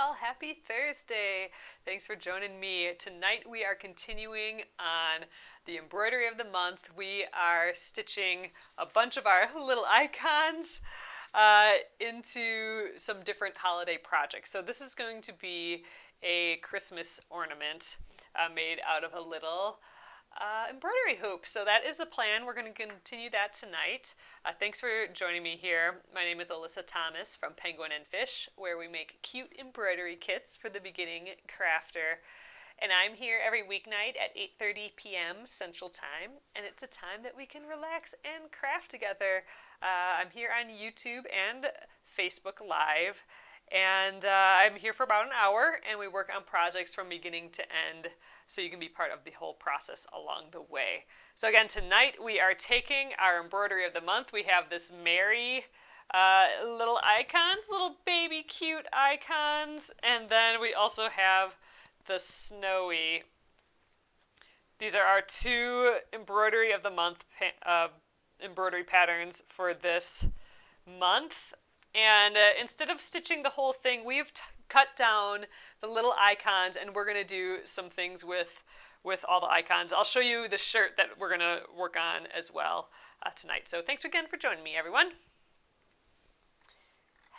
all. Happy Thursday. Thanks for joining me. Tonight we are continuing on the embroidery of the month. We are stitching a bunch of our little icons into some different holiday projects. So this is going to be a Christmas ornament made out of a little embroidery hoop. So that is the plan. We're going to continue that tonight. Thanks for joining me here. My name is Alyssa Thomas from Penguin and Fish, where we make cute embroidery kits for the beginning crafter. And I'm here every weeknight at 8:30 p.m. Central Time, and it's a time that we can relax and craft together. I'm here on YouTube and Facebook Live, and I'm here for about an hour, and we work on projects from beginning to end, so you can be part of the whole process along the way. So again, tonight we are taking our embroidery of the month. We have this merry little icons, little baby cute icons, and then we also have the snowy. These are our two embroidery of the month embroidery patterns for this month. And instead of stitching the whole thing, we've cut down the little icons, and we're going to do some things with all the icons. I'll show you the shirt that we're going to work on as well tonight. So thanks again for joining me, everyone.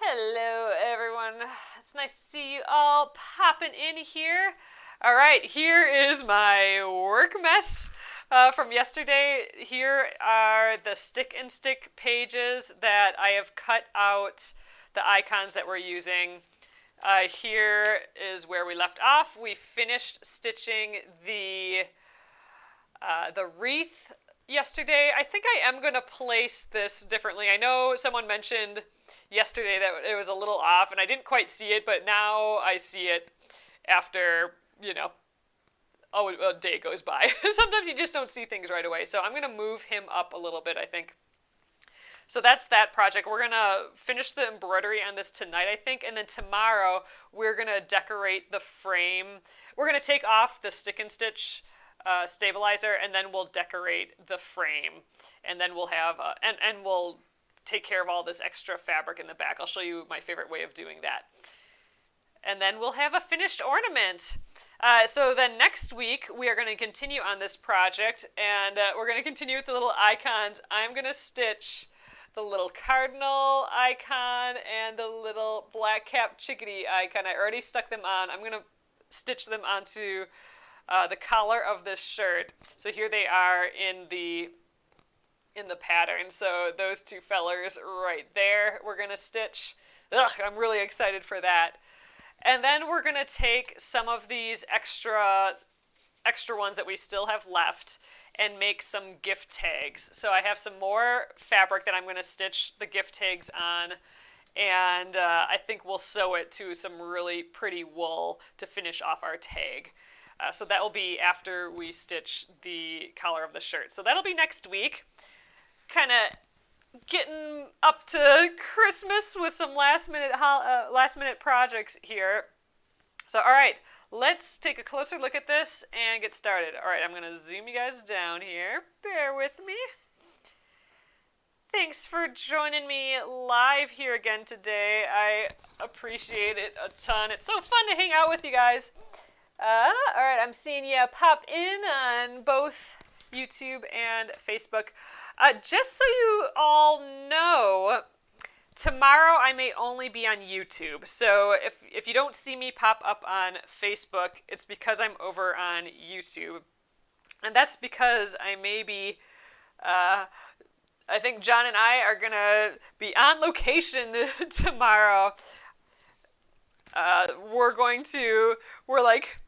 Hello, everyone. It's nice to see you all popping in here. All right, here is my work mess from yesterday. Here are the stick and stick pages that I have cut out the icons that we're using. Here is where we left off. We finished stitching the wreath yesterday. I think I am going to place this differently. I know someone mentioned yesterday that it was a little off, and I didn't quite see it, but now I see it after, a day goes by. Sometimes you just don't see things right away. So I'm going to move him up a little bit, I think. So that's that project. We're going to finish the embroidery on this tonight, I think, and then tomorrow we're going to decorate the frame. We're going to take off the stick and stitch stabilizer, and then we'll decorate the frame. And then we'll have, and we'll take care of all this extra fabric in the back. I'll show you my favorite way of doing that. And then we'll have a finished ornament. So then next week, we are going to continue on this project, and we're going to continue with the little icons. I'm going to stitch the little cardinal icon and the little black-capped chickadee icon. I already stuck them on. I'm going to stitch them onto the collar of this shirt. So here they are in the pattern. So those two fellers right there, we're going to stitch. Ugh, I'm really excited for that. And then we're going to take some of these extra ones that we still have left and make some gift tags. So I have some more fabric that I'm going to stitch the gift tags on, and I think we'll sew it to some really pretty wool to finish off our tag. So that will be after we stitch the collar of the shirt. So that'll be next week. Kind of getting up to Christmas with some last minute projects here. So all right, let's take a closer look at this and get started. All right, I'm going to zoom you guys down here. Bear with me. Thanks for joining me live here again today. I appreciate it a ton. It's so fun to hang out with you guys. All right, I'm seeing you pop in on both YouTube and Facebook. Just so you all know, tomorrow I may only be on YouTube. So if you don't see me pop up on Facebook, it's because I'm over on YouTube. And that's because I may be, I think John and I are going to be on location tomorrow. We're like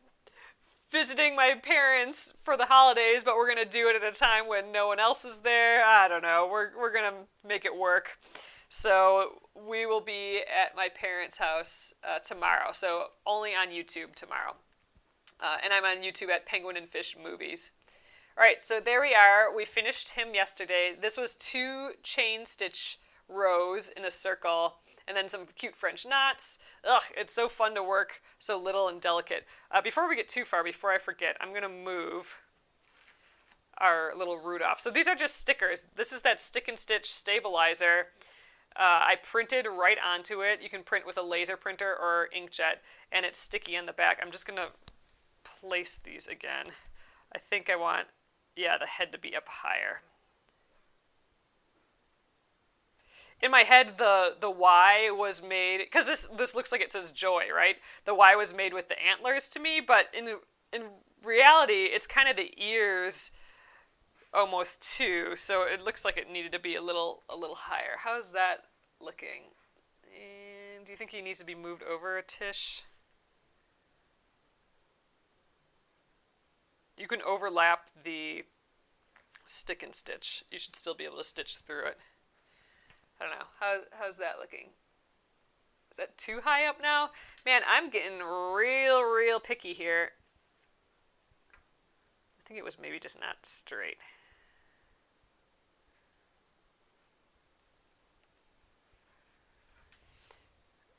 visiting my parents for the holidays, but we're going to do it at a time when no one else is there. I don't know. We're going to make it work. So we will be at my parents' house tomorrow. So only on YouTube tomorrow. And I'm on YouTube at Penguin and Fish Movies. All right, so there we are. We finished him yesterday. This was 2 chain stitch rows in a circle, and then some cute French knots. Ugh, it's so fun to work so little and delicate. Before we get too far, before I forget, I'm going to move our little root off. So these are just stickers. This is that stick and stitch stabilizer I printed right onto it. You can print with a laser printer or inkjet, and it's sticky on the back. I'm just gonna place these again. I think I want, yeah, the head to be up higher. In my head, the Y was made, because this looks like it says joy, right? The Y was made with the antlers to me, but in reality, it's kind of the ears almost too. So it looks like it needed to be a little higher. How's that looking? And do you think he needs to be moved over a tish? You can overlap the stick and stitch. You should still be able to stitch through it. I don't know. How's that looking? Is that too high up now? Man, I'm getting real picky here. I think it was maybe just not straight.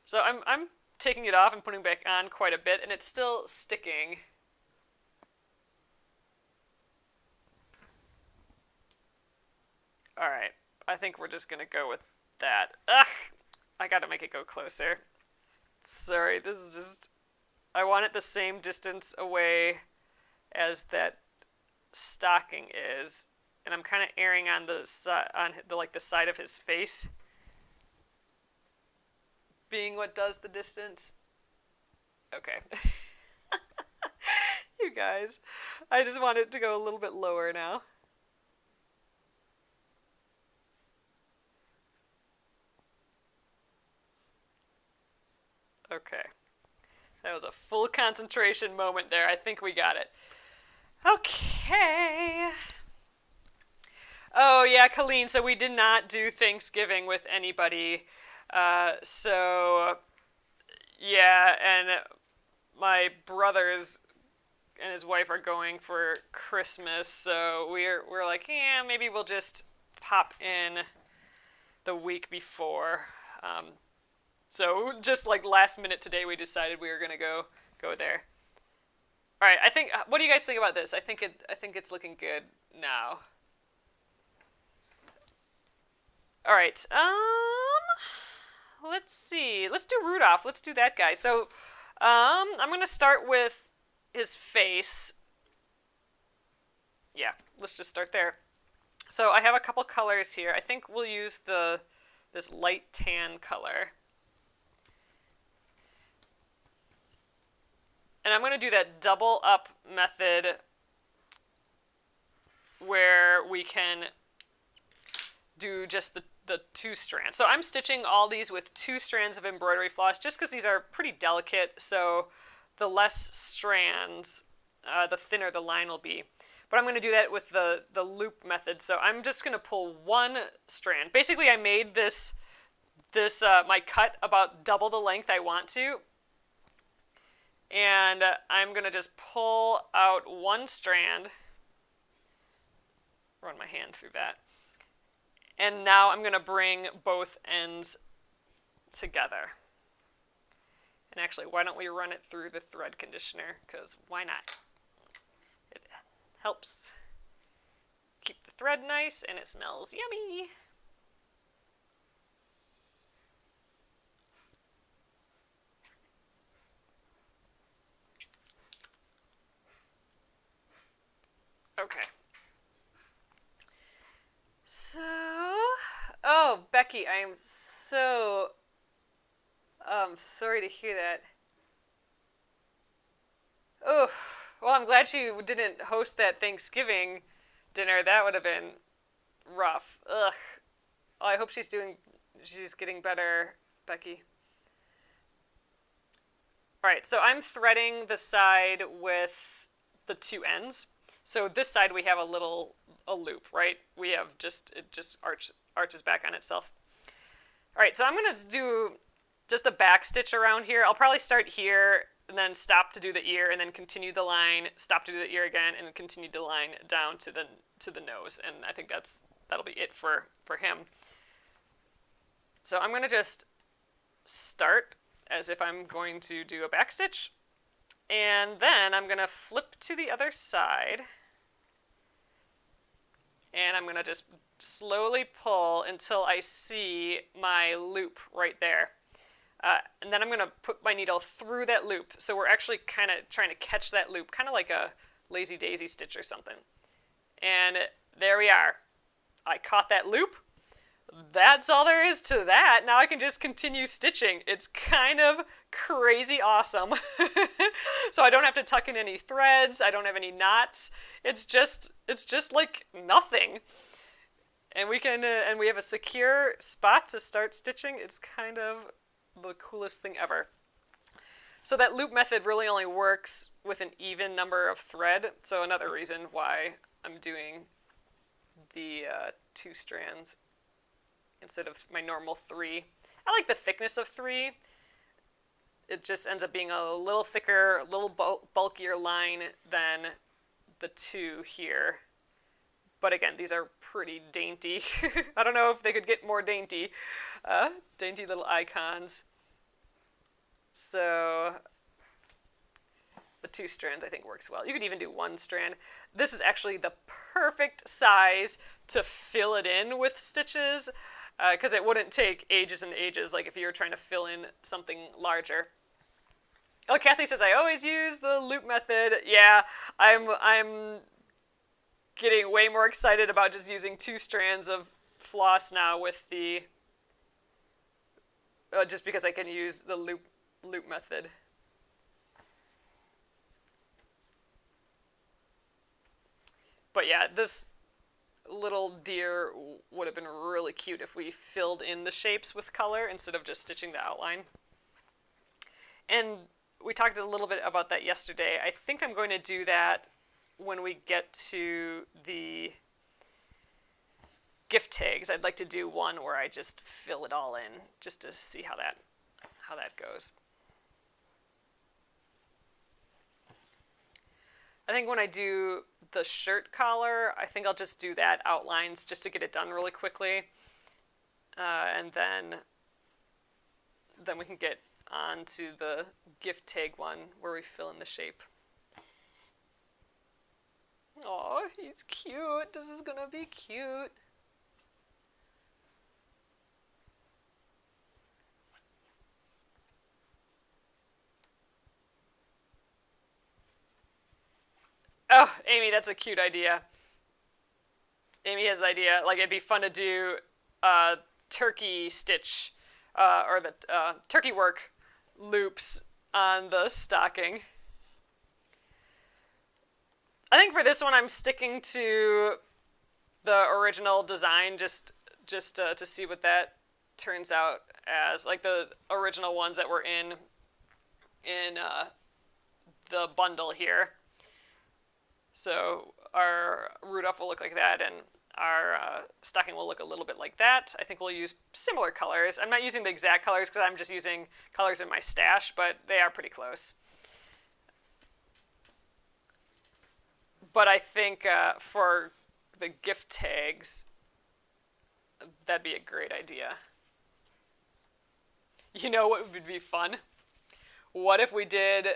So I'm taking it off and putting it back on quite a bit, and it's still sticking. All right, I think we're just gonna go with that. Ugh, I gotta make it go closer. Sorry, this is just, I want it the same distance away as that stocking is, and I'm kind of erring on the like the side of his face being what does the distance. Okay. You guys, I just want it to go a little bit lower now. Okay. That was a full concentration moment there. I think we got it. Okay. Oh, yeah, Colleen, so we did not do Thanksgiving with anybody. So, yeah, and my brothers and his wife are going for Christmas, so we're like, yeah, maybe we'll just pop in the week before. So just like last minute today, we decided we were gonna go there. All right, I think. What do you guys think about this? I think it's looking good now. All right. Let's see. Let's do Rudolph. Let's do that guy. So, I'm gonna start with his face. Yeah, let's just start there. So I have a couple colors here. I think we'll use this light tan color. And I'm going to do that double up method where we can do just the two strands. So I'm stitching all these with 2 strands of embroidery floss just because these are pretty delicate. So the less strands, the thinner the line will be. But I'm going to do that with the loop method. So I'm just going to pull 1 strand. Basically, I made this my cut about double the length I want to. And I'm going to just pull out 1 strand, run my hand through that, and now I'm going to bring both ends together. And actually, why don't we run it through the thread conditioner, because why not? It helps keep the thread nice, and it smells yummy. Okay. So, oh, Becky, I am so sorry to hear that. Oh, well, I'm glad you didn't host that Thanksgiving dinner. That would have been rough. Ugh. Oh, I hope she's getting better, Becky. All right, so I'm threading the side with the 2 ends. So this side we have a loop, right? We have it just arches back on itself. All right, so I'm gonna do just a back stitch around here. I'll probably start here and then stop to do the ear and then continue the line, stop to do the ear again, and then continue the line down to the nose. And I think that'll be it for him. So I'm gonna just start as if I'm going to do a back stitch. And then I'm going to flip to the other side. And I'm going to just slowly pull until I see my loop right there. And then I'm going to put my needle through that loop. So we're actually kind of trying to catch that loop, kind of like a lazy daisy stitch or something. And there we are. I caught that loop. That's all there is to that. Now I can just continue stitching. It's kind of crazy awesome. So I don't have to tuck in any threads. I don't have any knots. It's just like nothing. And we have a secure spot to start stitching. It's kind of the coolest thing ever. So that loop method really only works with an even number of thread. So another reason why I'm doing the 2 strands instead of my normal 3. I like the thickness of 3. It just ends up being a little thicker, a little bulkier line than the 2 here. But again, these are pretty dainty. I don't know if they could get more dainty. Dainty little icons. So the 2 strands I think works well. You could even do 1 strand. This is actually the perfect size to fill it in with stitches, because it wouldn't take ages and ages like if you were trying to fill in something larger. Oh, Kathy says I always use the loop method. Yeah, I'm getting way more excited about just using 2 strands of floss now with the just because I can use the loop method. But yeah, this little deer would have been really cute if we filled in the shapes with color instead of just stitching the outline. And we talked a little bit about that yesterday. I think I'm going to do that when we get to the gift tags. I'd like to do one where I just fill it all in, just to see how that goes. I think when I do the shirt collar, I think I'll just do that outlines just to get it done really quickly. And then we can get on to the gift tag one where we fill in the shape. Oh, he's cute. This is gonna be cute. Oh, Amy, that's a cute idea. Amy has the idea, like it'd be fun to do turkey stitch or the turkey work loops on the stocking. I think for this one I'm sticking to the original design just to see what that turns out as, like the original ones that were in the bundle here. So our Rudolph will look like that, and our stocking will look a little bit like that. I think we'll use similar colors. I'm not using the exact colors because I'm just using colors in my stash, but they are pretty close. But I think for the gift tags, that'd be a great idea. You know what would be fun? What if we did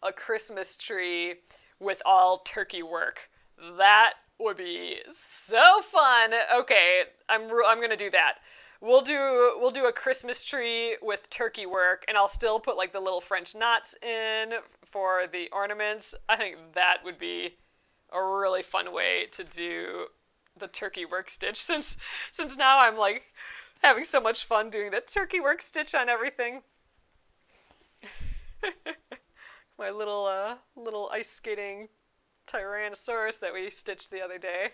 a Christmas tree with all turkey work? That would be so fun. Okay, I'm gonna do that. We'll do a Christmas tree with turkey work, and I'll still put like the little French knots in for the ornaments. I think that would be a really fun way to do the turkey work stitch, since now I'm like having so much fun doing the turkey work stitch on everything. My little ice skating Tyrannosaurus that we stitched the other day.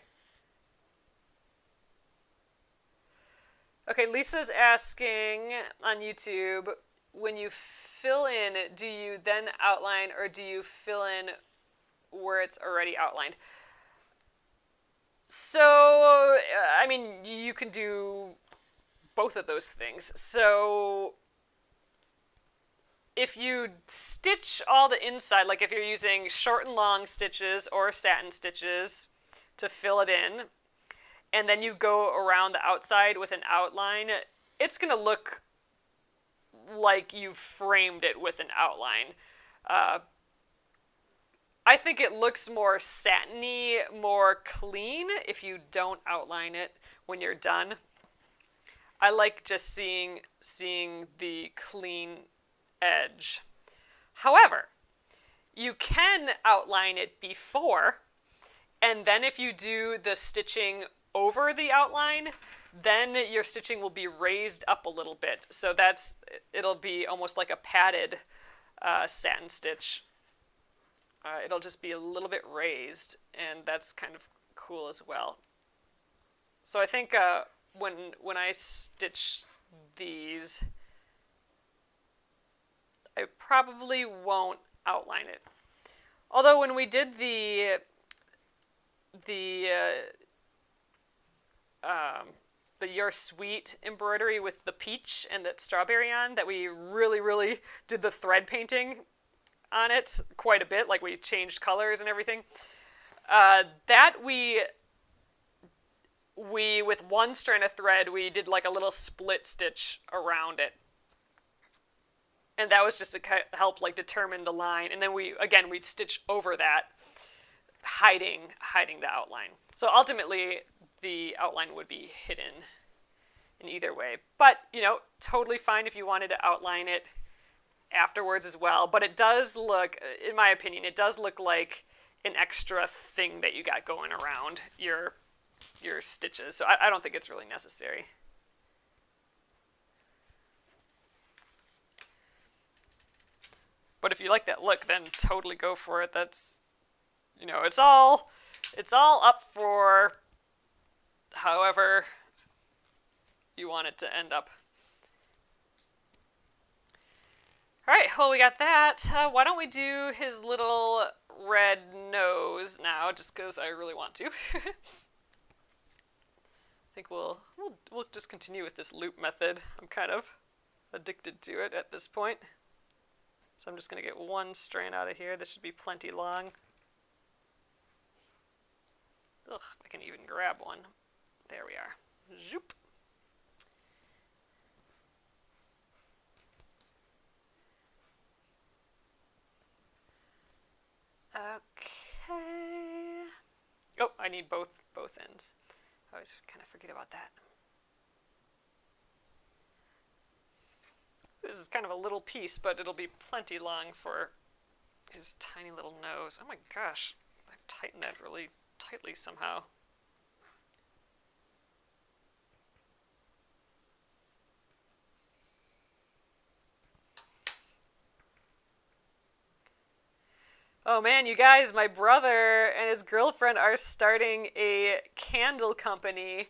Okay, Lisa's asking on YouTube, when you fill in, do you then outline or do you fill in where it's already outlined? So, I mean, you can do both of those things. So if you stitch all the inside, like if you're using short and long stitches or satin stitches to fill it in, and then you go around the outside with an outline, it's going to look like you've framed it with an outline. I think it looks more satiny, more clean if you don't outline it when you're done. I like just seeing the clean edge. However, you can outline it before, and then if you do the stitching over the outline, then your stitching will be raised up a little bit. So it'll be almost like a padded satin stitch. It'll just be a little bit raised, and that's kind of cool as well. So I think when I stitch these, I probably won't outline it. Although when we did the Your Sweet embroidery with the peach and that strawberry on, that we really did the thread painting on it quite a bit, like we changed colors and everything. That we with one strand of thread, we did like a little split stitch around it. And that was just to help like determine the line. And then we'd stitch over that, hiding the outline. So ultimately, the outline would be hidden in either way. But, totally fine if you wanted to outline it afterwards as well. But it does look, in my opinion, it does look like an extra thing that you got going around your stitches. So I don't think it's really necessary. But if you like that look, then totally go for it. That's, it's all up for however you want it to end up. All right, well, we got that. Why don't we do his little red nose now, just because I really want to. I think we'll just continue with this loop method. I'm kind of addicted to it at this point. So I'm just going to get one strand out of here. This should be plenty long. Ugh, I can even grab one. There we are. Zoop. Okay. Oh, I need both ends. I always kind of forget about that. This is kind of a little piece, but it'll be plenty long for his tiny little nose. Oh my gosh, I tightened that really tightly somehow. Oh man, you guys, my brother and his girlfriend are starting a candle company.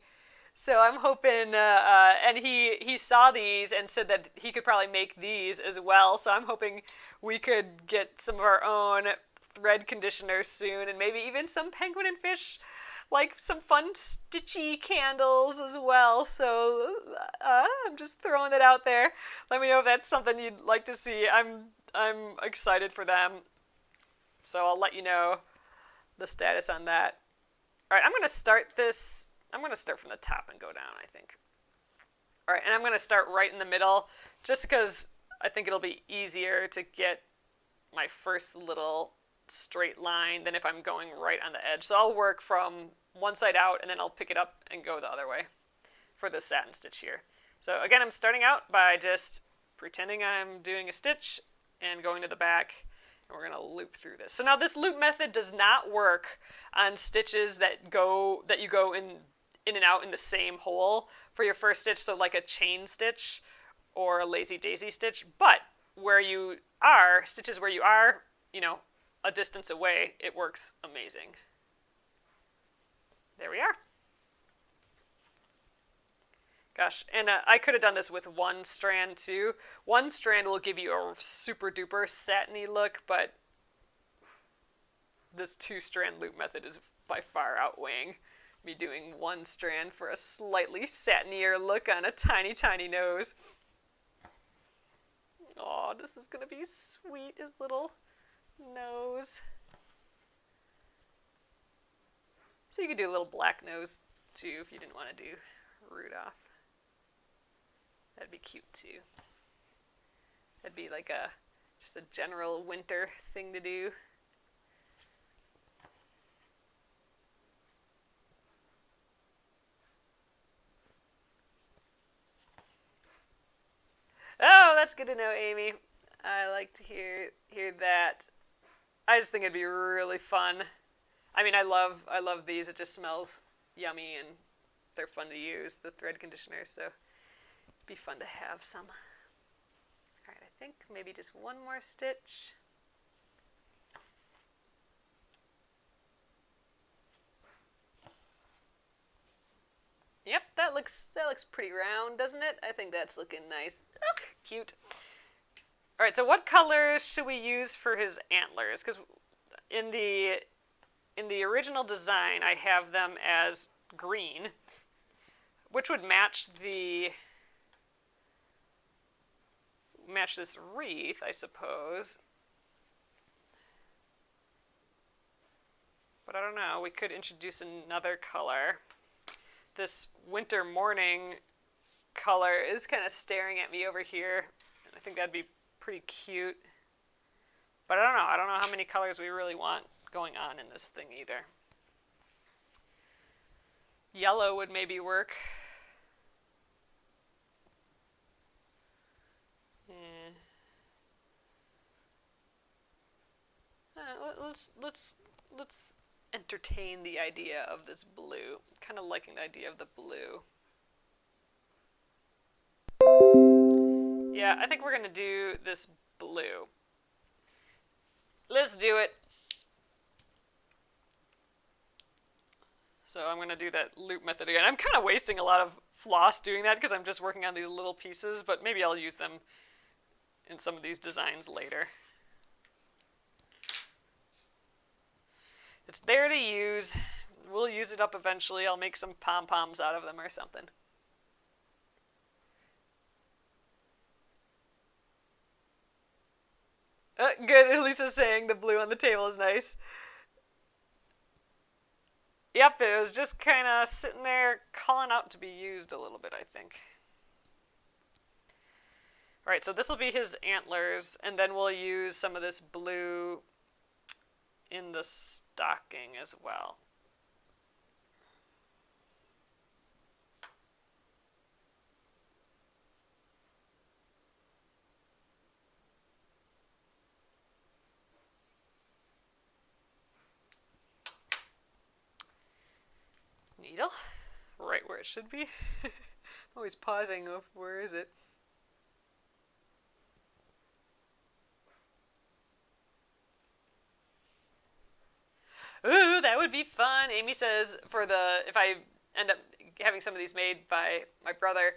So I'm hoping, and he saw these and said that he could probably make these as well. So I'm hoping we could get some of our own thread conditioners soon, and maybe even some penguin and fish, like some fun stitchy candles as well. So I'm just throwing that out there. Let me know if that's something you'd like to see. I'm excited for them. So I'll let you know the status on that. All right, I'm going to start this. I'm going to start from the top and go down, I think. All right, and I'm going to start right in the middle, just because I think it'll be easier to get my first little straight line than if I'm going right on the edge. So I'll work from one side out, and then I'll pick it up and go the other way for the satin stitch here. So again, I'm starting out by just pretending I'm doing a stitch and going to the back. And we're going to loop through this. So now this loop method does not work on stitches that you go in and out in the same hole for your first stitch, so like a chain stitch or a lazy daisy stitch. But where you are, stitches where you are, a distance away, it works amazing. There we are. Gosh, and I could have done this with one strand too. One strand will give you a super duper satiny look, but this 2-strand loop method is by far outweighing me doing one strand for a slightly satinier look on a tiny, tiny nose. Oh, this is going to be sweet, his little nose. So you could do a little black nose too if you didn't want to do Rudolph. That'd be cute too. That'd be like just a general winter thing to do. that's good to know, Amy. I like to hear that. I just think it'd be really fun. I mean, I love these. It just smells yummy and they're fun to use, the thread conditioners, so it'd be fun to have some. All right, I think maybe just one more stitch. Yep, that looks pretty round, doesn't it? I think that's looking nice. Oh, cute. All right, so what colors should we use for his antlers? Because in the original design, I have them as green, which would match this wreath, I suppose. But I don't know. We could introduce another color. This winter morning color is kind of staring at me over here. I think that'd be pretty cute. But I don't know. I don't know how many colors we really want going on in this thing either. Yellow would maybe work. Yeah. Let's entertain the idea of this blue. Kind of liking the idea of the blue. Yeah, I think we're gonna do this blue. Let's do it. So I'm gonna do that loop method again. I'm kind of wasting a lot of floss doing that because I'm just working on these little pieces, but maybe I'll use them in some of these designs later. It's there to use. We'll use it up eventually. I'll make some pom-poms out of them or something. Good. Alyssa's saying the blue on the table is nice. Yep, it was just kind of sitting there calling out to be used a little bit, I think. All right, so this will be his antlers, and then we'll use some of this blue in the stocking as well. Needle, right where it should be. I'm always pausing of where is it. Ooh, that would be fun. Amy says if I end up having some of these made by my brother,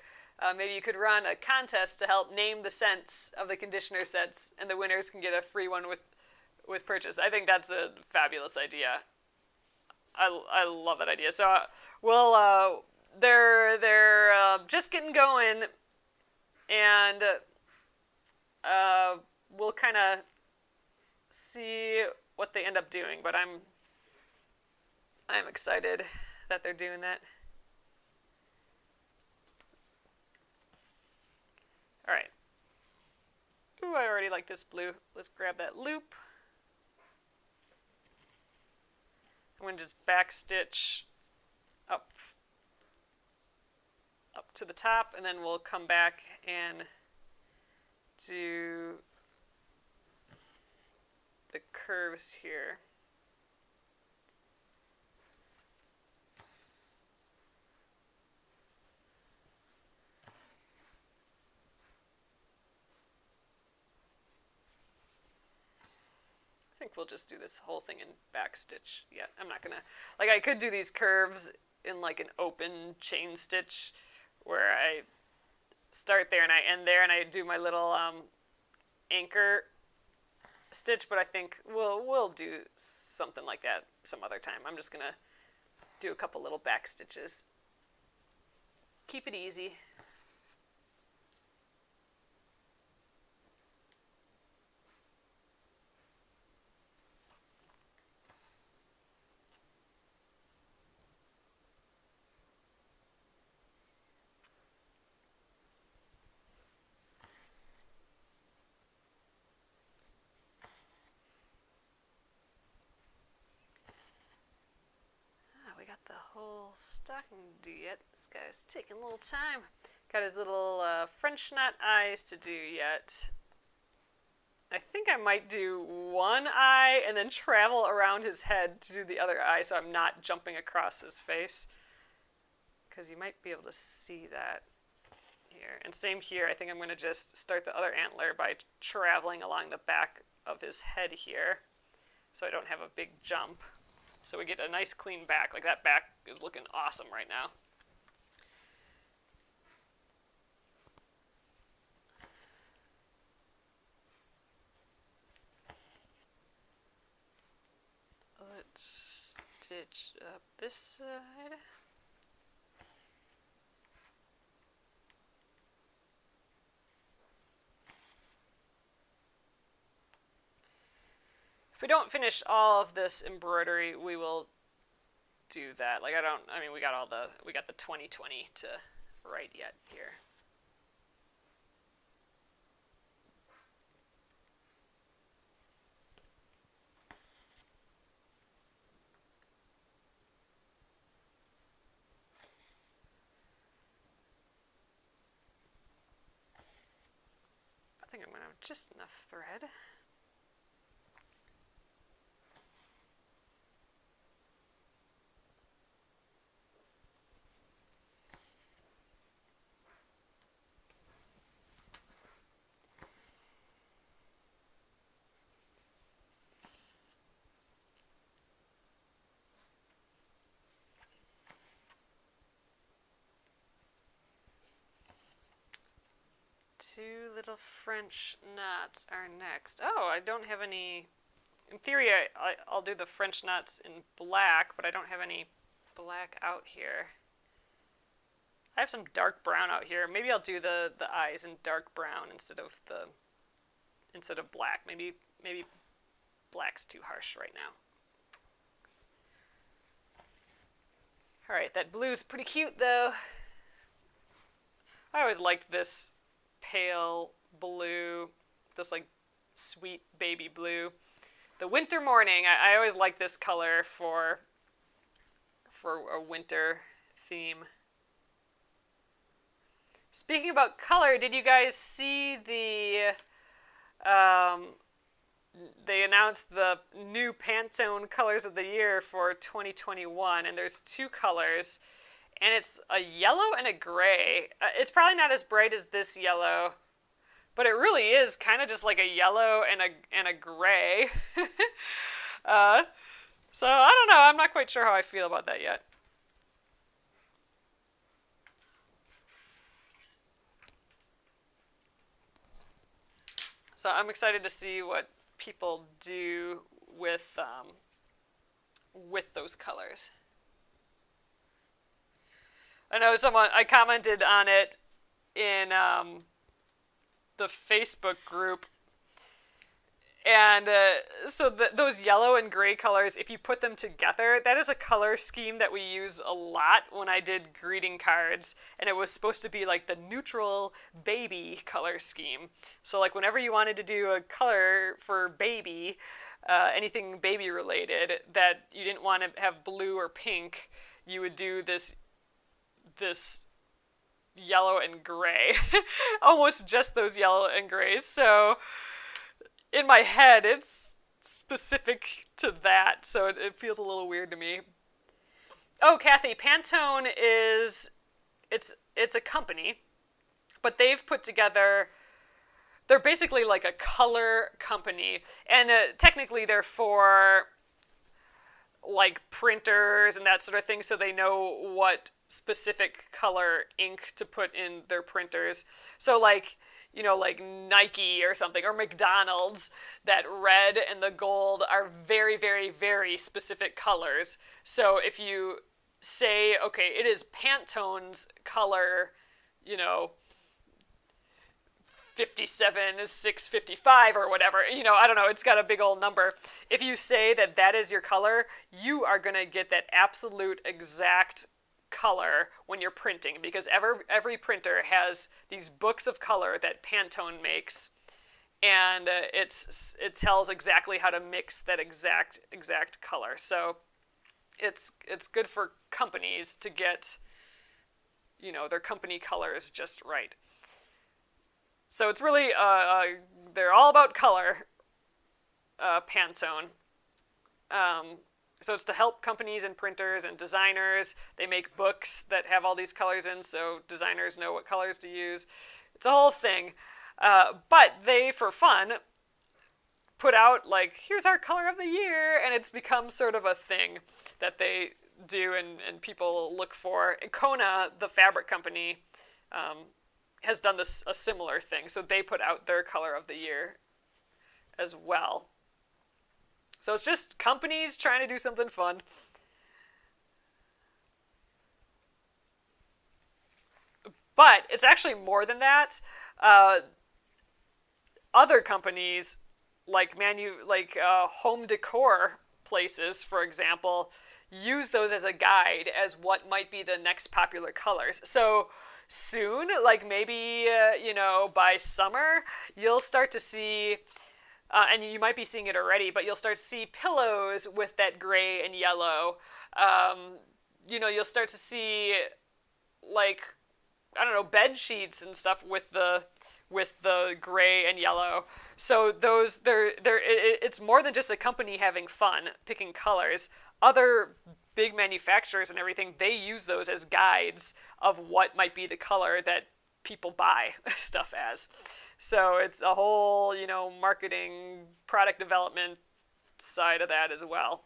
maybe you could run a contest to help name the scents of the conditioner sets, and the winners can get a free one with purchase. I think that's a fabulous idea. I love that idea. So they're just getting going, and we'll kind of see what they end up doing. But I'm excited that they're doing that. All right. Ooh, I already like this blue. Let's grab that loop. I'm going to just backstitch up to the top, and then we'll come back and do the curves here. I think we'll just do this whole thing in backstitch. Yeah, I'm not gonna, like, I could do these curves in like an open chain stitch where I start there and I end there and I do my little anchor stitch, but I think we'll do something like that some other time. I'm just gonna do a couple little back stitches. Keep it easy. We got the whole stocking to do yet. This guy's taking a little time. Got his little French knot eyes to do yet. I think I might do one eye and then travel around his head to do the other eye so I'm not jumping across his face. Because you might be able to see that here. And same here, I think I'm going to just start the other antler by traveling along the back of his head here so I don't have a big jump. So we get a nice clean back. Like that back is looking awesome right now. Let's stitch up this side. If we don't finish all of this embroidery, we will do that. Like we got the 2020 to write yet here. I think I'm going to have just enough thread. Two little French knots are next. Oh, I don't have any. In theory, I'll do the French knots in black, but I don't have any black out here. I have some dark brown out here. Maybe I'll do the eyes in dark brown instead of black. Maybe black's too harsh right now. All right, that blue's pretty cute though. I always liked this pale blue, this like sweet baby blue. The winter morning, I always like this color for a winter theme. Speaking about color, did you guys see the they announced the new Pantone colors of the year for 2021, and there's two colors. And it's a yellow and a gray. It's probably not as bright as this yellow, but it really is kind of just like a yellow and a gray. So I don't know. I'm not quite sure how I feel about that yet. So I'm excited to see what people do with those colors. I know I commented on it in the Facebook group. And so those yellow and gray colors, if you put them together, that is a color scheme that we use a lot when I did greeting cards. And it was supposed to be like the neutral baby color scheme. So like whenever you wanted to do a color for baby, anything baby related, that you didn't want to have blue or pink, you would do this yellow and gray. Almost just those yellow and grays. So in my head, it's specific to that, so it feels a little weird to me. Oh, Kathy, Pantone it's a company, but they've put together, they're basically like a color company, and technically they're for like printers and that sort of thing, so they know what specific color ink to put in their printers. So like, you know, like Nike or something, or McDonald's, that red and the gold are very, very, very specific colors. So if you say, okay, it is Pantone's color, you know, 57-655 or whatever, you know, I don't know, it's got a big old number. If you say that that is your color, you are going to get that absolute exact color when you're printing, because every printer has these books of color that Pantone makes, and it tells exactly how to mix that exact color. So it's good for companies to get their company colors just right. So it's really they're all about color. Pantone. So it's to help companies and printers and designers. They make books that have all these colors in, so designers know what colors to use. It's a whole thing. But they, for fun, put out, like, here's our color of the year, and it's become sort of a thing that they do and people look for. And Kona, the fabric company, has done a similar thing. So they put out their color of the year as well. So it's just companies trying to do something fun. But it's actually more than that. Other companies, like home decor places, for example, use those as a guide as what might be the next popular colors. So soon, like maybe, by summer, you'll start to see, and you might be seeing it already, but you'll start to see pillows with that gray and yellow. You'll start to see, like, I don't know, bed sheets and stuff with the gray and yellow. So it's more than just a company having fun picking colors. Other big manufacturers and everything, they use those as guides of what might be the color that people buy stuff as. So it's a whole, marketing, product development side of that as well.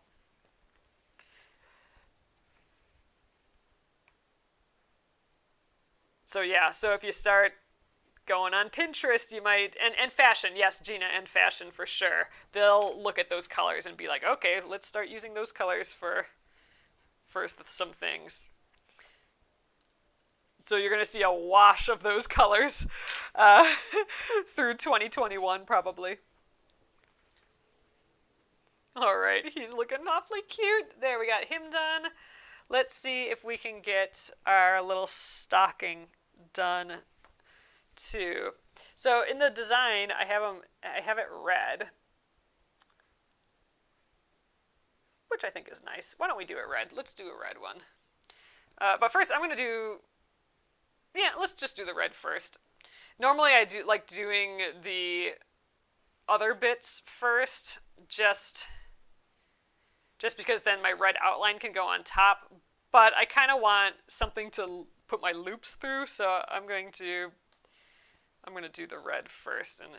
So yeah, so if you start going on Pinterest, you might, and fashion, yes, Gina, and fashion for sure. They'll look at those colors and be like, okay, let's start using those colors for some things. So you're going to see a wash of those colors through 2021, probably. All right, he's looking awfully cute. There, we got him done. Let's see if we can get our little stocking done too. So in the design, I have it red, which I think is nice. Why don't we do it red? Let's do a red one. But first, I'm going to let's just do the red first. Normally, I do like doing the other bits first, just because then my red outline can go on top. But I kind of want something to put my loops through, so I'm going to do the red first, and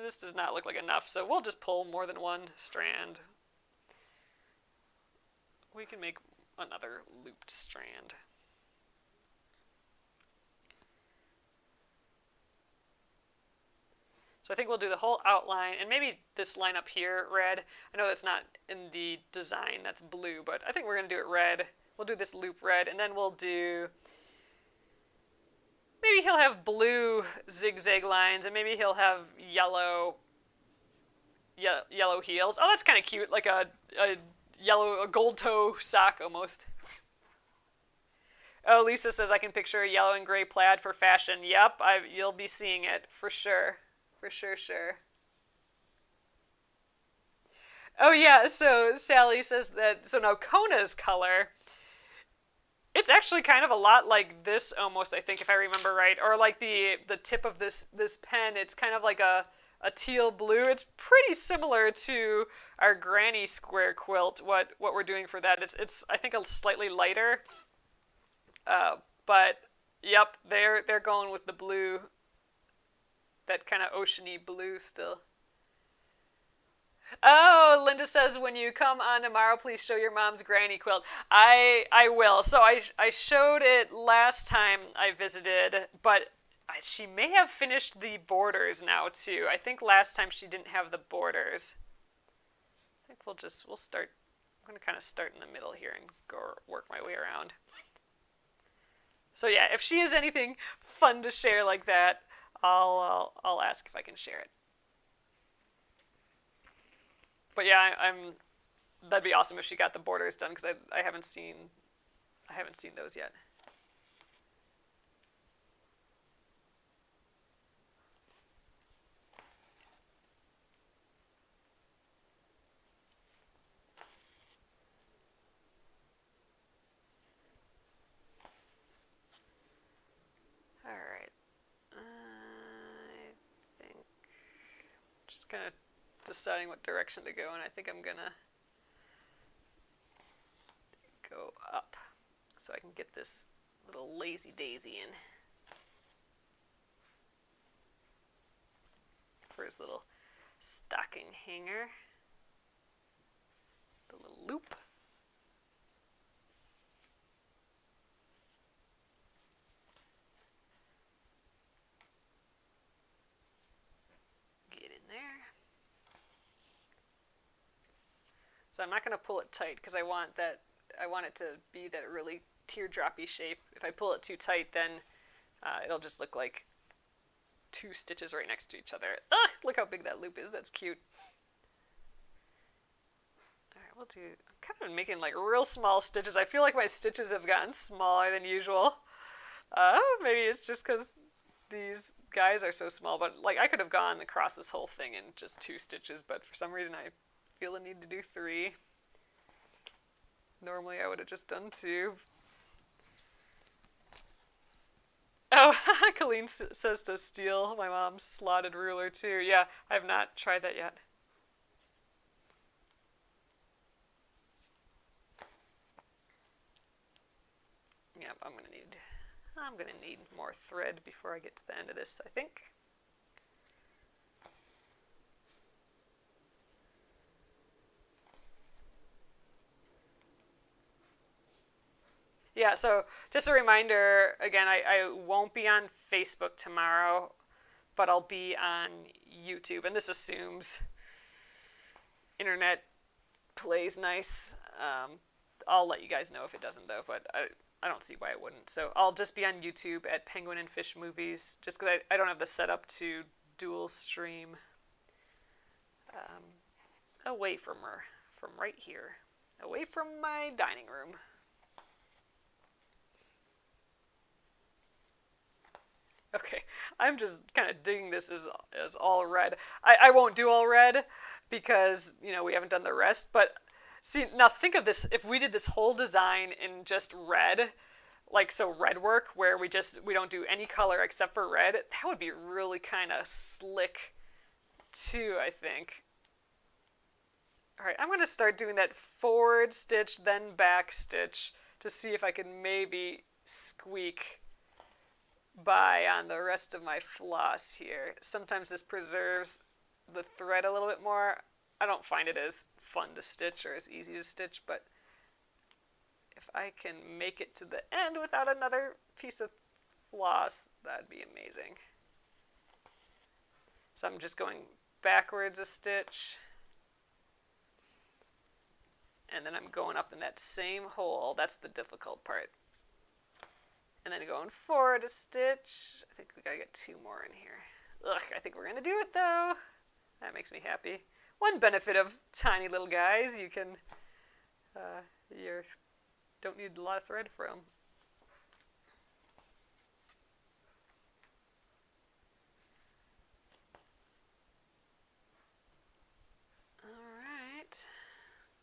this does not look like enough, so we'll just pull more than one strand. We can make another looped strand. So I think we'll do the whole outline, and maybe this line up here, red. I know that's not in the design, that's blue, but I think we're going to do it red. We'll do this loop red, and then we'll do, maybe he'll have blue zigzag lines, and maybe he'll have yellow heels. Oh, that's kind of cute, like a gold toe sock almost. Oh, Lisa says I can picture a yellow and gray plaid for fashion. Yep, you'll be seeing it for sure. For sure. Oh yeah, so Sally says that, so now Kona's color, it's actually kind of a lot like this almost, I think, if I remember right. Or like the tip of this pen, it's kind of like a teal blue. It's pretty similar to our granny square quilt, what we're doing for that. It's I think a slightly lighter. But yep, they're going with the blue. That kind of oceany blue still. Oh, Linda says, when you come on tomorrow, please show your mom's granny quilt. I will. So I showed it last time I visited, but she may have finished the borders now too. I think last time she didn't have the borders. I think we'll start. I'm going to kind of start in the middle here and go work my way around. So yeah, if she has anything fun to share like that, I'll ask if I can share it. But yeah, that'd be awesome if she got the borders done, because I haven't seen those yet. kind of deciding what direction to go, and I think I'm gonna go up so I can get this little lazy daisy in for his little stocking hanger. The little loop. Get in there. So I'm not going to pull it tight because I want it to be that really teardroppy shape. If I pull it too tight, then it'll just look like two stitches right next to each other. Ugh, look how big that loop is. That's cute. Alright, we'll do... I'm kind of making like real small stitches. I feel like my stitches have gotten smaller than usual. Maybe it's just because these guys are so small, but like I could have gone across this whole thing in just 2 stitches, but for some reason I feel the need to do 3. Normally I would have just done 2. Oh, Colleen says to steal my mom's slotted ruler too. Yeah, I have not tried that yet. Yep, I'm gonna need more thread before I get to the end of this, I think. Yeah, so just a reminder, again, I won't be on Facebook tomorrow, but I'll be on YouTube, and this assumes internet plays nice. I'll let you guys know if it doesn't, though, but I don't see why it wouldn't. So I'll just be on YouTube at Penguin and Fish Movies, just because I don't have the setup to dual stream away from right here, away from my dining room. Okay, I'm just kind of digging this as all red. I won't do all red because, you know, we haven't done the rest, but see, now think of this, if we did this whole design in just red, like so red work, where we don't do any color except for red, that would be really kind of slick too, I think. Alright, I'm going to start doing that forward stitch, then back stitch, to see if I can maybe squeak by on the rest of my floss here. Sometimes this preserves the thread a little bit more. I don't find it as fun to stitch or as easy to stitch, but if I can make it to the end without another piece of floss, that'd be amazing. So I'm just going backwards a stitch, and then I'm going up in that same hole. That's the difficult part. And then going forward a stitch. I think we gotta get 2 more in here. Ugh, I think we're gonna do it though. That makes me happy. One benefit of tiny little guys, you can, you don't need a lot of thread for them. Alright,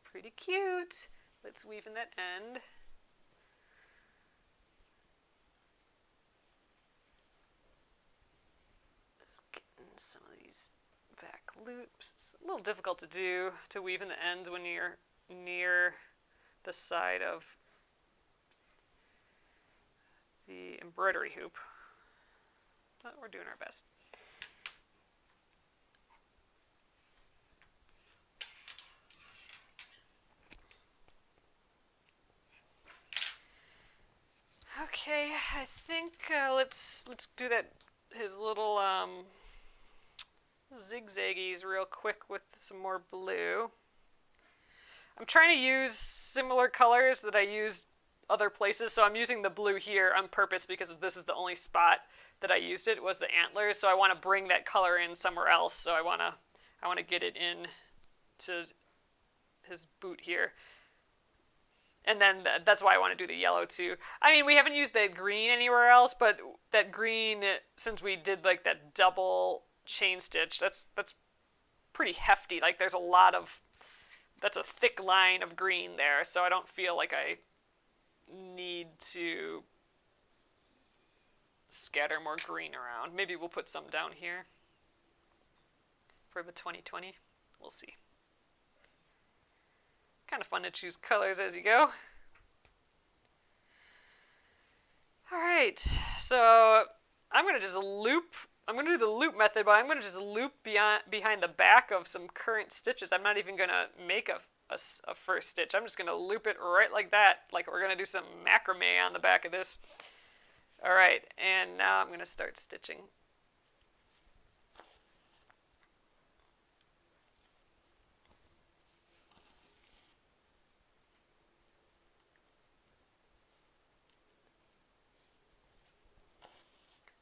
pretty cute. Let's weave in that end. Some of these back loops. It's a little difficult to do, to weave in the ends when you're near the side of the embroidery hoop, but we're doing our best. Okay, I think let's do that, his little zigzaggies real quick with some more blue. I'm trying to use similar colors that I used other places, so I'm using the blue here on purpose because this is the only spot that I used it, was the antlers, so I want to bring that color in somewhere else, so I want to get it in to his boot here. And then that's why I want to do the yellow too. I mean, we haven't used that green anywhere else, but that green, since we did like that double chain stitch, that's pretty hefty. Like there's that's a thick line of green there, so I don't feel like I need to scatter more green around. Maybe we'll put some down here. for the 2020. We'll see. Kind of fun to choose colors as you go. Alright, so I'm going to just loop. I'm going to do the loop method, but I'm going to just loop behind the back of some current stitches. I'm not even going to make a first stitch. I'm just going to loop it right like that, like we're going to do some macrame on the back of this. Alright, and now I'm going to start stitching.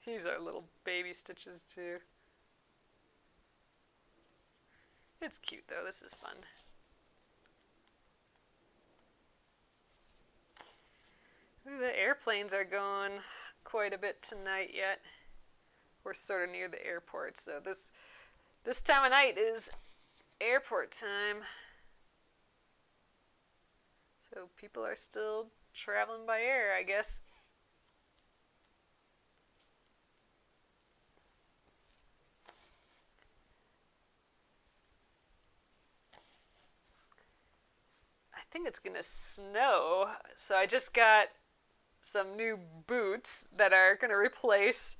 These are little baby stitches too. It's cute though, this is fun. Ooh, the airplanes are going quite a bit tonight yet. We're sort of near the airport, so this time of night is airport time. So people are still traveling by air, I guess. I think it's gonna snow, so I just got some new boots that are gonna replace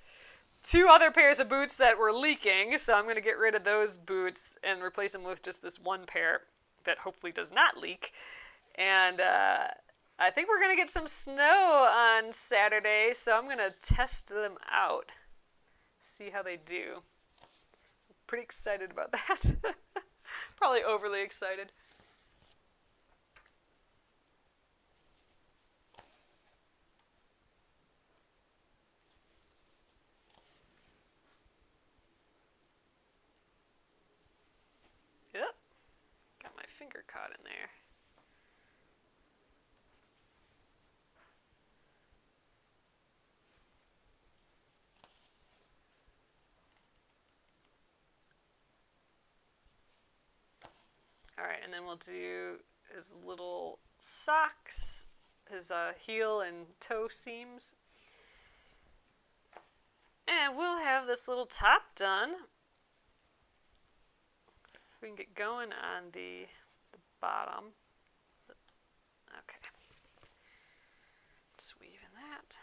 2 other pairs of boots that were leaking, so I'm gonna get rid of those boots and replace them with just this one pair that hopefully does not leak. And I think we're gonna get some snow on Saturday, so I'm gonna test them out, see how they do. I'm pretty excited about that. Probably overly excited. Yep, got my finger caught in there. Alright, and then we'll do his little socks, his heel and toe seams. And we'll have this little top done. We can get going on the bottom. Okay. Let's weave in that.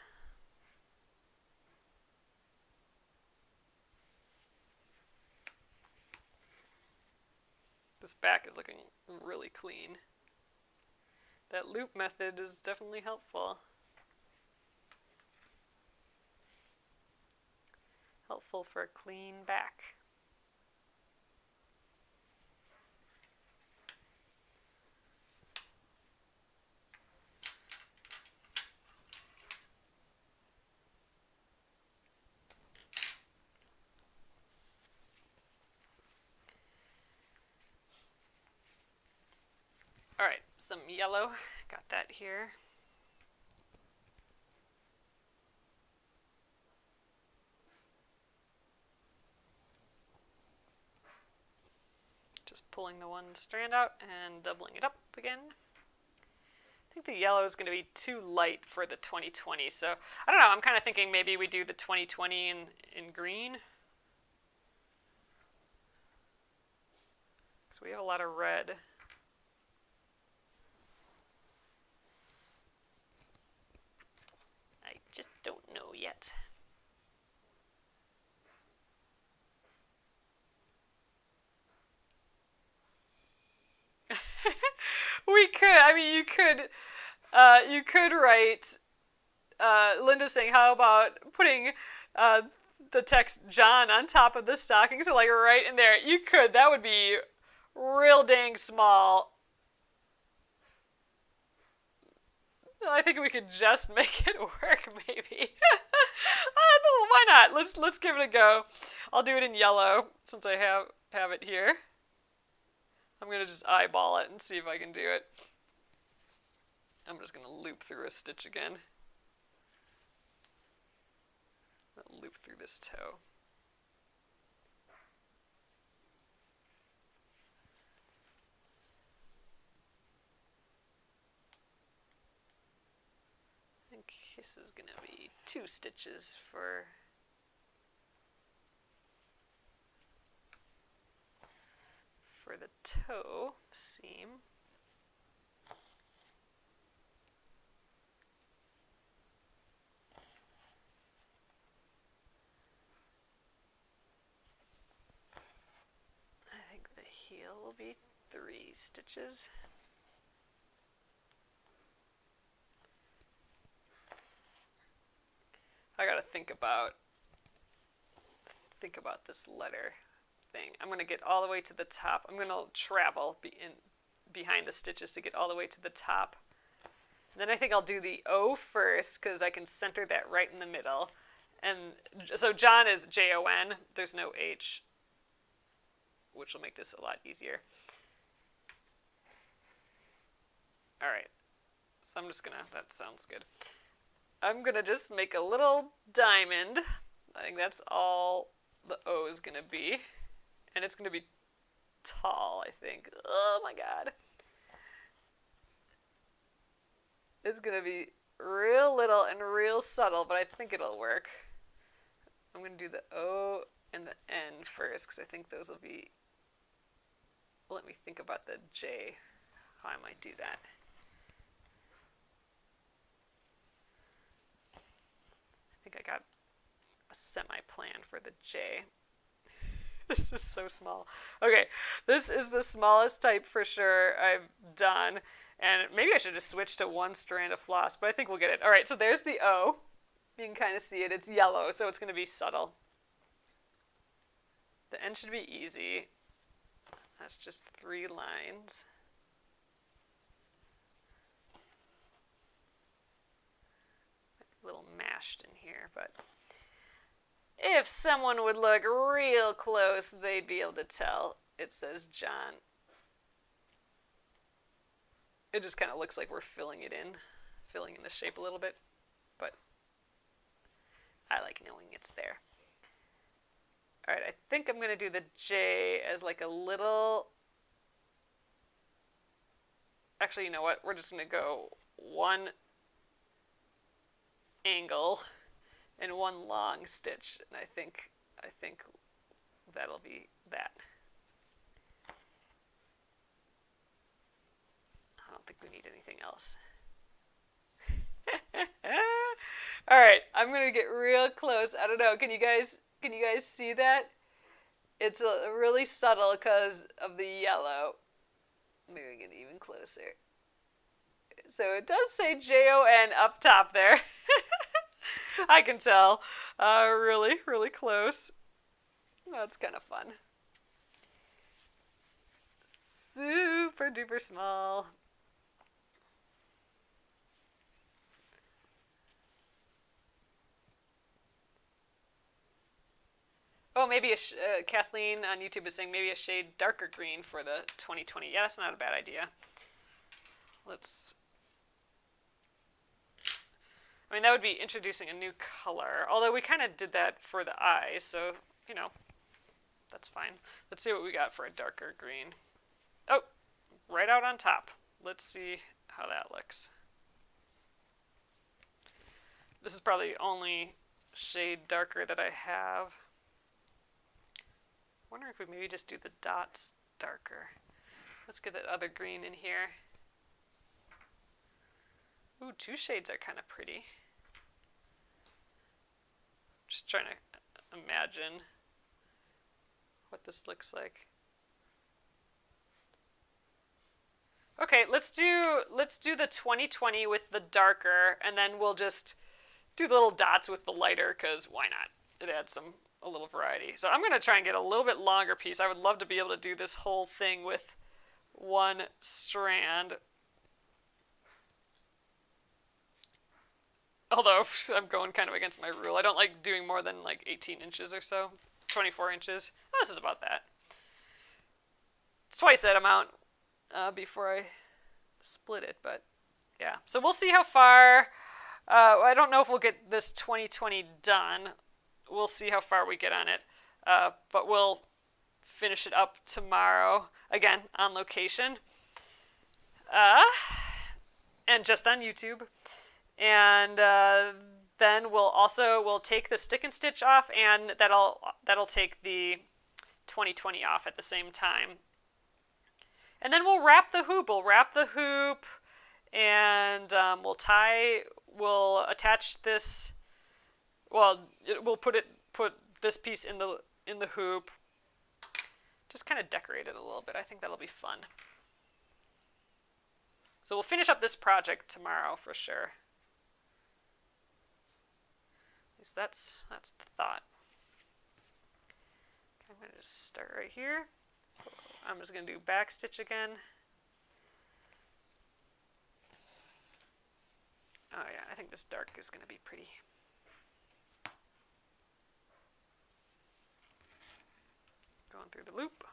This back is looking really clean. That loop method is definitely helpful. Helpful for a clean back. Alright, some yellow. Got that here. Just pulling the one strand out and doubling it up again. I think the yellow is going to be too light for the 2020, so I don't know, I'm kind of thinking maybe we do the 2020 in green. Because we have a lot of red. I just don't know yet. We could, I mean, you could write, Linda saying, how about putting the text John on top of the stocking, so like right in there. You could, that would be real dang small. I think we could just make it work, maybe. Why not? Let's give it a go. I'll do it in yellow since I have it here. I'm gonna just eyeball it and see if I can do it. I'm just gonna loop through a stitch again. I'll loop through this toe. I think this is gonna be 2 stitches for the toe seam. I think the heel will be 3 stitches. I gotta think about this letter thing. I'm gonna get all the way to the top. I'm gonna travel behind the stitches to get all the way to the top. And then I think I'll do the O first because I can center that right in the middle. And so John is Jon. There's no H, which will make this a lot easier. All right. So I'm just gonna, that sounds good. I'm gonna just make a little diamond. I think that's all the O is gonna be. And it's gonna be tall, I think. Oh my God. It's gonna be real little and real subtle, but I think it'll work. I'm gonna do the O and the N first, because I think those will be, let me think about the J, how I might do that. I think I got a semi-plan for the J. This is so small. Okay, this is the smallest type for sure I've done. And maybe I should just switch to 1 strand of floss, but I think we'll get it. All right, so there's the O. You can kind of see it. It's yellow, so it's going to be subtle. The N should be easy. That's just 3 lines. A little mashed in here, but if someone would look real close, they'd be able to tell. It says John. It just kind of looks like we're filling in the shape a little bit, but I like knowing it's there. All right, I think I'm going to do the J as like a little, actually, you know what? We're just going to go 1 angle and 1 long stitch, and I think that'll be that. I don't think we need anything else. All right, I'm gonna get real close. I don't know. Can you guys see that? It's really subtle because of the yellow. Maybe we get even closer. So it does say Jon up top there. I can tell. Really, really close. That's kind of fun. Super duper small. Oh, maybe Kathleen on YouTube is saying maybe a shade darker green for the 2020. Yeah, that's not a bad idea. I mean, that would be introducing a new color. Although we kind of did that for the eyes, so, you know, that's fine. Let's see what we got for a darker green. Oh, right out on top. Let's see how that looks. This is probably the only shade darker that I have. I wonder if we maybe just do the dots darker. Let's get that other green in here. Ooh, 2 shades are kind of pretty. Just trying to imagine what this looks like. Okay, let's do the 2020 with the darker, and then we'll just do the little dots with the lighter, because why not? It adds a little variety. So I'm going to try and get a little bit longer piece. I would love to be able to do this whole thing with 1 strand. Although I'm going kind of against my rule. I don't like doing more than like 18 inches or so. 24 inches. Oh, this is about that. It's twice that amount before I split it, but yeah. So we'll see how far. I don't know if we'll get this 2020 done. We'll see how far we get on it. But we'll finish it up tomorrow, again, on location. And just on YouTube. And then we'll take the stick and stitch off, and that'll take the 2020 off at the same time. And then we'll wrap the hoop. We'll wrap the hoop, and we'll attach this. Well, we'll put this piece in the hoop. Just kind of decorate it a little bit. I think that'll be fun. So we'll finish up this project tomorrow for sure. At least that's the thought. Okay, I'm going to just start right here. I'm just going to do back stitch again. Oh yeah, I think this dark is going to be pretty. Going through the loop.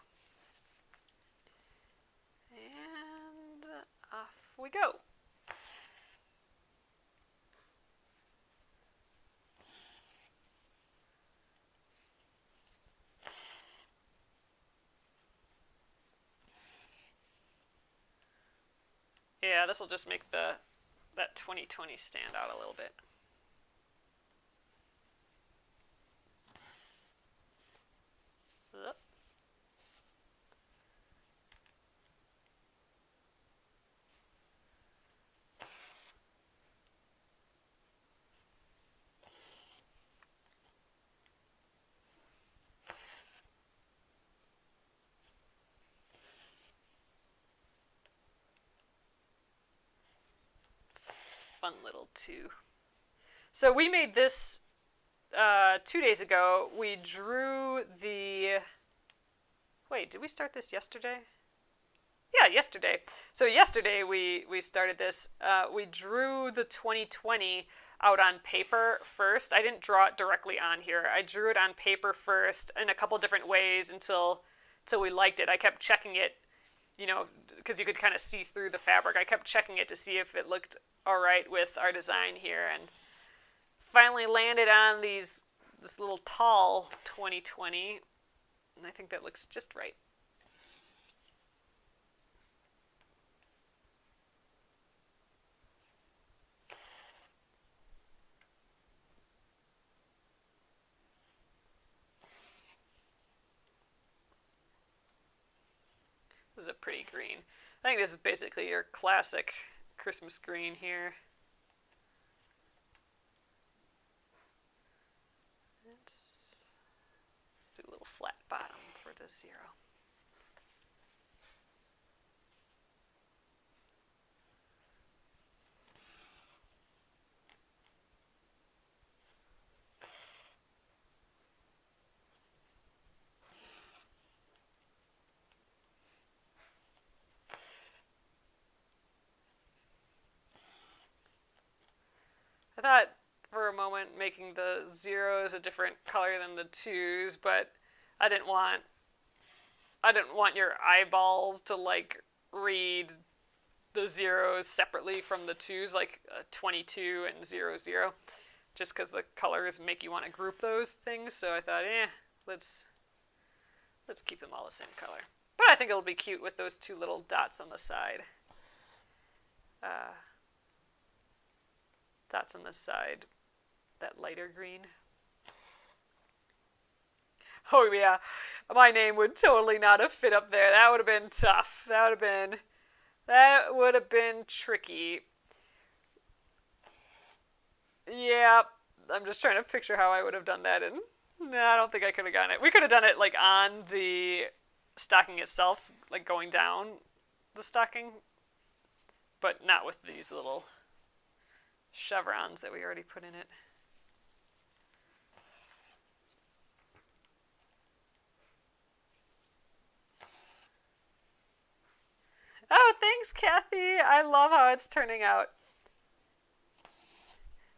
And off we go. Yeah, this will just make that 2020 stand out a little bit. Up. Fun little two. So we made this 2 days ago. We drew the... Wait, did we start this yesterday? Yeah, yesterday. So yesterday we started this. We drew the 2020 out on paper first. I didn't draw it directly on here. I drew it on paper first in a couple different ways until we liked it. I kept checking it, you know, because you could kind of see through the fabric. I kept checking it to see if it looked all right with our design here, and finally landed on this little tall 2020, and I think that looks just right. This is a pretty green. I think this is basically your classic Christmas green here. Let's do a little flat bottom for the 0. I thought for a moment making the 0s a different color than the 2s, but I didn't want your eyeballs to like read the 0s separately from the 2s, like 22 and 00, just because the colors make you want to group those things. So I thought, let's keep them all the same color. But I think it'll be cute with those 2 little dots on the side. Dots on the side, that lighter green. Oh yeah, my name would totally not have fit up there. That would have been tough. That would have been tricky. Yeah, I'm just trying to picture how I would have done that, and no, I don't think I could have gotten it. We could have done it like on the stocking itself, like going down the stocking, but not with these little chevrons that we already put in it. Oh, thanks, Kathy. I love how it's turning out.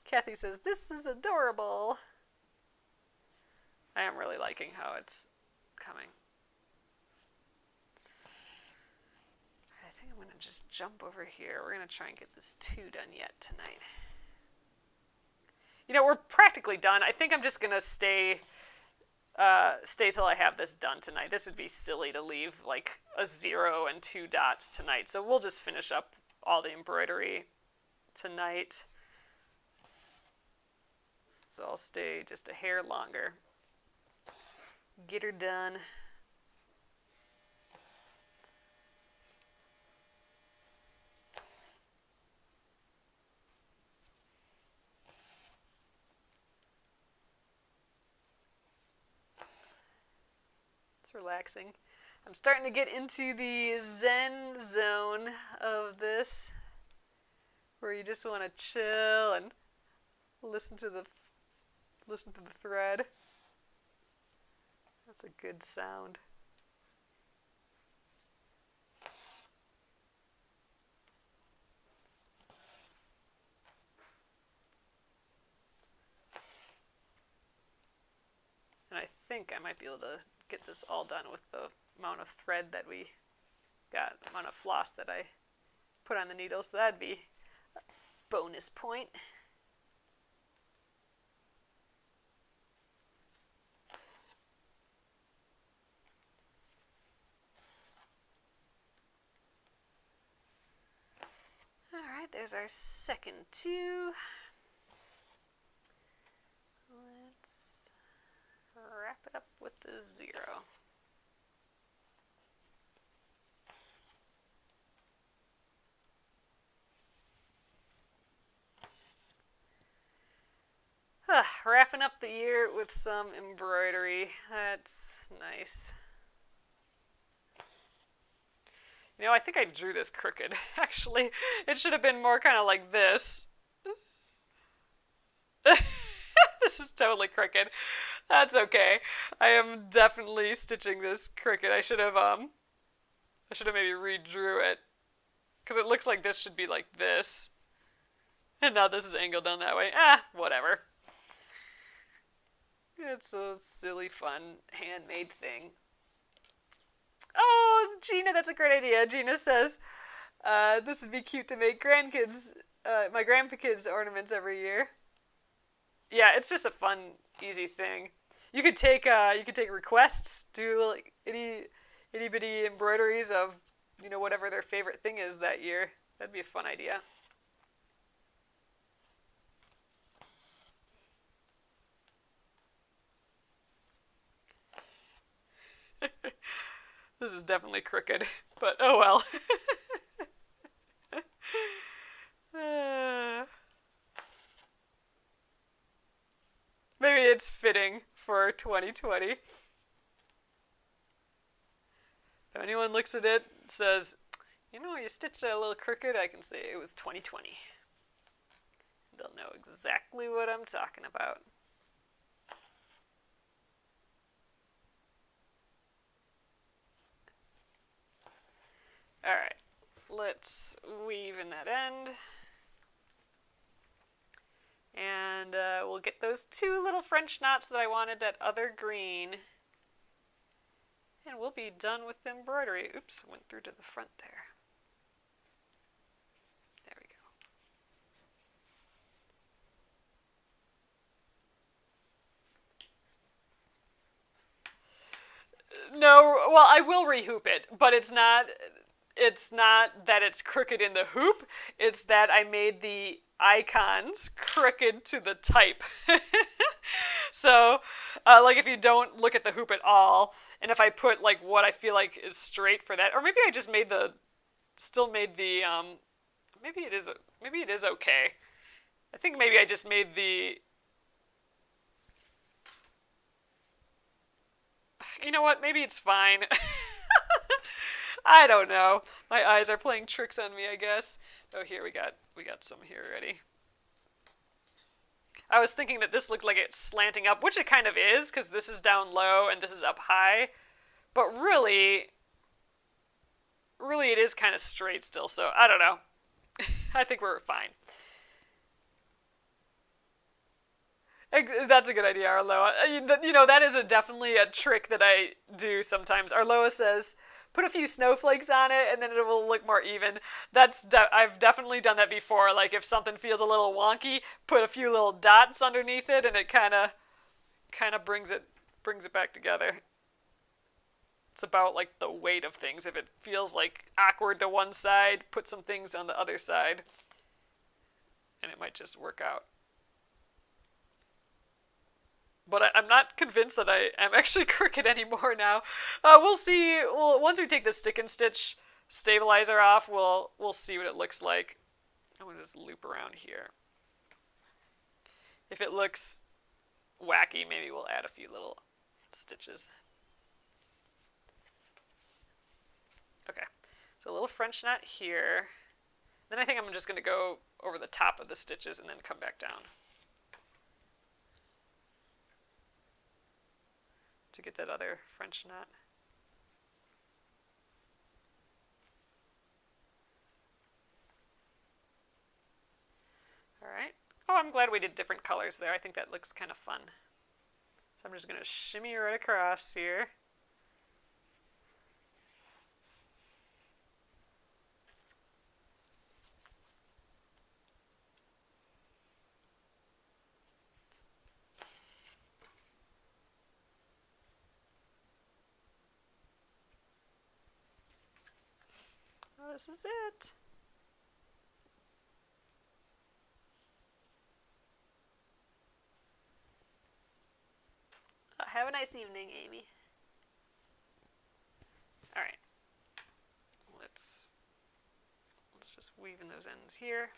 Kathy says, this is adorable. I am really liking how it's coming. I think I'm going to just jump over here. We're going to try and get this 2 done yet tonight. You know, we're practically done. I think I'm just going to stay till I have this done tonight. This would be silly to leave like a 0 and 2 dots tonight. So we'll just finish up all the embroidery tonight. So I'll stay just a hair longer. Get her done. It's relaxing. I'm starting to get into the zen zone of this, where you just want to chill and listen to the thread. That's a good sound. And I think I might be able to get this all done with the amount of thread that we got, the amount of floss that I put on the needle, so that'd be a bonus point. Alright, there's our second two. Let's wrap it up with the 0. Wrapping up the year with some embroidery. That's nice. You know, I think I drew this crooked, actually. It should have been more kind of like this. This is totally crooked. That's okay. I am definitely stitching this crooked. I should have maybe redrew it. Because it looks like this should be like this. And now this is angled down that way. Whatever. It's a silly, fun, handmade thing. Oh, Gina, that's a great idea. Gina says, this would be cute to make my grandkids ornaments every year. Yeah, it's just a fun, easy thing. You could take requests, do like itty bitty embroideries of, whatever their favorite thing is that year. That'd be a fun idea. This is definitely crooked, but oh well. Maybe it's fitting for 2020. If anyone looks at it and says, you stitched it a little crooked, I can say it was 2020. They'll know exactly what I'm talking about. Alright, let's weave in that end. And we'll get those 2 little French knots that I wanted, that other green. And we'll be done with the embroidery. Oops, went through to the front there. There we go. No, well, I will rehoop it, but it's not that it's crooked in the hoop, it's that I made the icons crooked to the type. So, like if you don't look at the hoop at all, and if I put like what I feel like is straight for that, or maybe I just maybe it is okay. I think maybe I just made you know what, maybe it's fine. I don't know. My eyes are playing tricks on me, I guess. Oh, here we got some here already. I was thinking that this looked like it's slanting up, which it kind of is, because this is down low and this is up high. But really it is kind of straight still, so I don't know. I think we're fine. That's a good idea, Arloa. That is definitely a trick that I do sometimes. Arloa says, put a few snowflakes on it and then it will look more even. I've definitely done that before. Like if something feels a little wonky, put a few little dots underneath it and it kind of brings it back together. It's about like the weight of things. If it feels like awkward to one side, put some things on the other side and it might just work out. But I'm not convinced that I am actually crooked anymore now. We'll see. Once we take the stick and stitch stabilizer off, we'll see what it looks like. I'm going to just loop around here. If it looks wacky, maybe we'll add a few little stitches. So a little French knot here. Then I think I'm just going to go over the top of the stitches and then come back down to get that other French knot. All right. Oh, I'm glad we did different colors there. I think that looks kind of fun. So I'm just going to shimmy right across here. Oh, this is it. Have a nice evening, Amy. All right. Let's just weave in those ends here.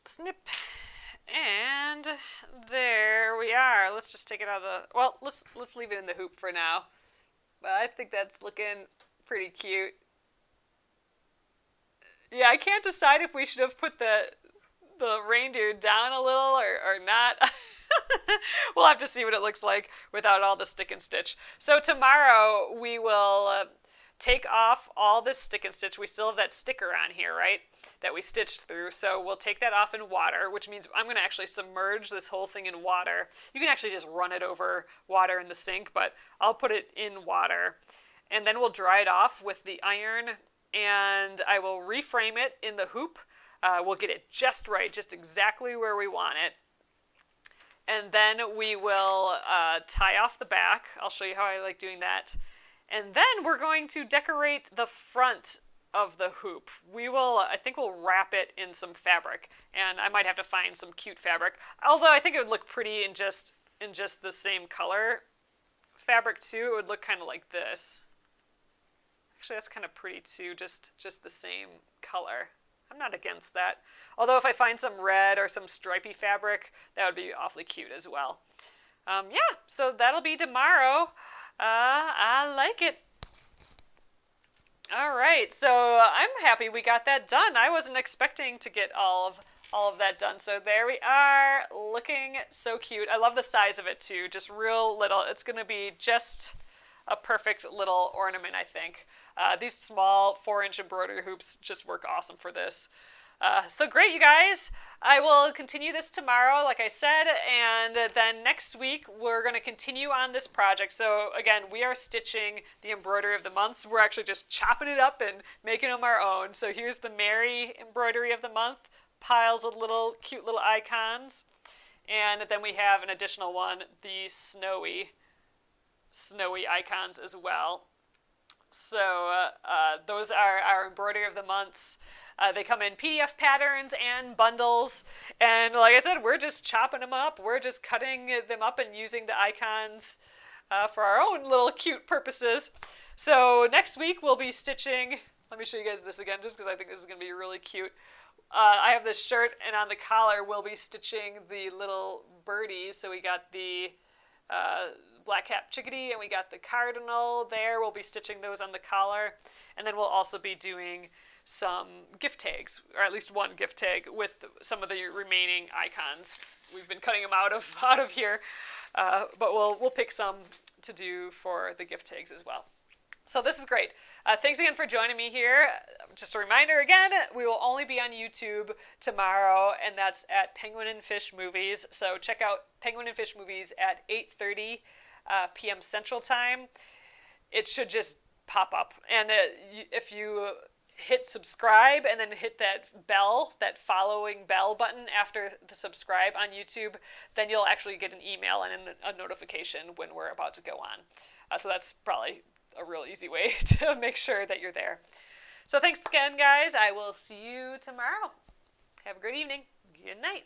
Snip. And there we are. Let's just take it out of the, well, let's leave it in the hoop for now. But I think that's looking pretty cute. Yeah, I can't decide if we should have put the reindeer down a little or not. We'll have to see what it looks like without all the stick and stitch. So tomorrow we will take off all this stick and stitch. We still have that sticker on here, right, that we stitched through. So we'll take that off in water, which means I'm going to actually submerge this whole thing in water. You can actually just run it over water in the sink, but I'll put it in water. And then we'll dry it off with the iron, and I will reframe it in the hoop. We'll get it just right, just exactly where we want it. And then we will tie off the back. I'll show you how I like doing that. And then we're going to decorate the front of the hoop. I think we'll wrap it in some fabric, and I might have to find some cute fabric. Although I think it would look pretty in just the same color fabric too. It would look kind of like this. Actually, that's kind of pretty too, just the same color. I'm not against that. Although if I find some red or some stripy fabric, that would be awfully cute as well. Yeah, so that'll be tomorrow. I like it. All right, so I'm happy we got that done. I wasn't expecting to get all of that done. So there we are, looking so cute. I love the size of it too, just real little. It's going to be just a perfect little ornament, I think. These small 4-inch embroidery hoops just work awesome for this. So great, you guys. I will continue this tomorrow, like I said, and then next week we're going to continue on this project. So again, we are stitching the embroidery of the months. We're actually just chopping it up and making them our own. So here's the Merry embroidery of the month, piles of cute little icons. And then we have an additional one, the snowy icons as well. So those are our embroidery of the months. They come in PDF patterns and bundles. And like I said, we're just chopping them up. We're just cutting them up and using the icons for our own little cute purposes. So next week we'll be stitching, let me show you guys this again just because I think this is going to be really cute. I have this shirt, and on the collar we'll be stitching the little birdies. So we got the black-capped chickadee, and we got the cardinal there. We'll be stitching those on the collar. And then we'll also be doing some gift tags, or at least one gift tag with some of the remaining icons. We've been cutting them out of here, but we'll pick some to do for the gift tags as well. So this is great. Thanks again for joining me here. Just a reminder again, we will only be on YouTube tomorrow, and that's at Penguin and Fish Movies. So check out Penguin and Fish Movies at 8:30 p.m. Central Time. It should just pop up. And if you hit subscribe and then hit that bell, that following bell button after the subscribe on YouTube, then you'll actually get an email and a notification when we're about to go on. So that's probably a real easy way to make sure that you're there. So thanks again, guys. I will see you tomorrow. Have a great evening. Good night.